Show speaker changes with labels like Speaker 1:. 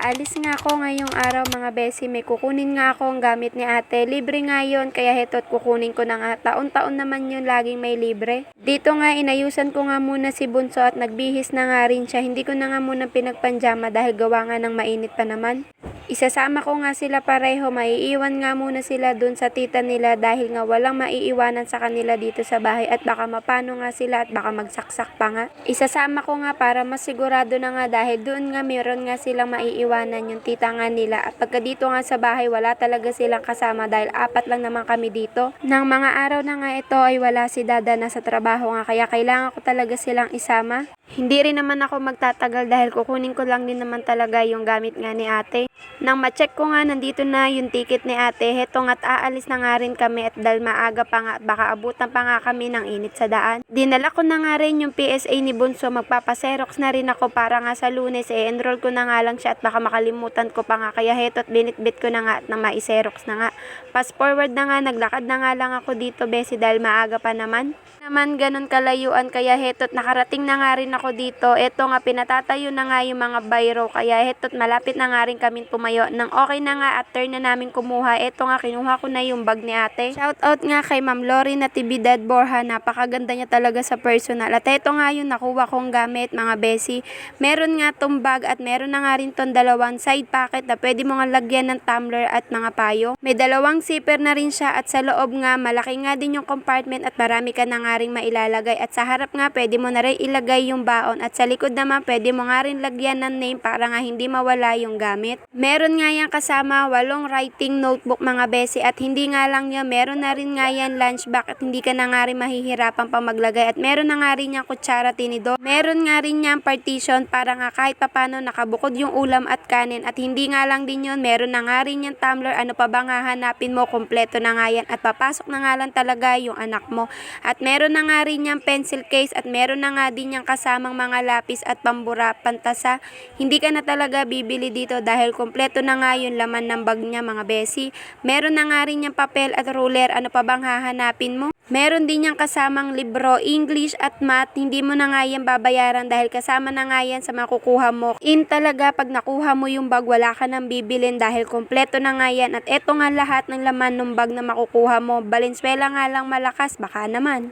Speaker 1: Aalis nga ako ngayong araw mga besi, may kukunin nga ako ang gamit ni ate. Libre nga yun, kaya heto't kukunin ko na nga. Taon-taon naman yun laging may libre. Dito nga inayusan ko nga muna si Bunso at nagbihis na nga rin siya. Hindi ko na nga muna pinagpanjama dahil gawa nga ng mainit pa naman. Isasama ko nga sila pareho, maiiwan nga muna sila dun sa tita nila dahil nga walang maiiwanan sa kanila dito sa bahay at baka mapano nga sila at baka magsaksak pa nga. Isasama ko nga para mas sigurado na nga dahil doon nga meron nga silang maiiwanan yung tita nga nila at pagka dito nga sa bahay wala talaga silang kasama dahil apat lang naman kami dito. Nang mga araw na nga ito ay wala si dada na sa trabaho nga kaya kailangan ko talaga silang isama. Hindi rin naman ako magtatagal dahil kukunin ko lang din naman talaga yung gamit nga ni ate. Nang ma-check ko nga nandito na yung ticket ni ate, heto nga't aalis na nga rin kami at dahil maaga pa nga at baka abutan pa nga kami ng init sa daan. Dinala ko na nga rin yung PSA ni Bunso, magpapaserox na rin ako para nga sa Lunes enroll ko na nga lang siya at baka makalimutan ko pa nga kaya heto't binitbit ko na nga at na maiserox na nga. Fast forward na nga, naglakad na nga lang ako dito besi dahil maaga pa naman. Ganun kalayuan kaya heto't nakarating na nga rin ako dito. Eto nga pinatatayo na nga yung mga bayro kaya heto't malapit na nga rin kami tumayo. Nang okay na nga at turn na namin kumuha, eto nga kinuha ko na yung bag ni ate. Shout out nga kay Ma'am Lori Natividad Borja, napakaganda niya talaga sa personal. At eto nga yung nakuha kong gamit mga besi. Meron nga tong bag at meron na nga rin tong dalawang side pocket na pwede mo nga lagyan ng tumbler at mga payo. May dalawang zipper na rin siya at sa loob nga malaki nga din yung compartment at marami ka na nga rin mailalagay at sa harap nga pwede mo na rin ilagay yung baon at sa likod naman pwede mo nga rin lagyan ng name para nga hindi mawala yung gamit. Meron nga yan kasama 8 writing notebook mga besi at hindi nga lang yan, meron na rin nga yan lunch bag at hindi ka na nga rin mahihirapan pa maglagay at meron na nga rin yan kutsara tinidor. Meron nga rin yan partition para nga kahit papano nakabukod yung ulam at kanin at hindi nga lang din yun, meron na nga rin yan tumbler, ano pa bang hahanapin mo, kompleto na nga yan at papasok na nga lang talaga yung anak mo. At meron na nga rin yung pencil case at meron na nga din yung kasamang mga lapis at pambura pantasa. Hindi ka na talaga bibili dito dahil kompleto na nga yung laman ng bag niya mga besi. Meron na nga rin yung papel at ruler, ano pa bang hahanapin mo? Meron din yung kasamang libro, English at Math, hindi mo na nga yan babayaran dahil kasama na nga yan sa makukuha mo. In talaga pag nakuha mo yung bag wala ka nang bibilin dahil kompleto na nga yan at eto nga lahat ng laman ng bag na makukuha mo. Valenzuela nga lang malakas, baka naman.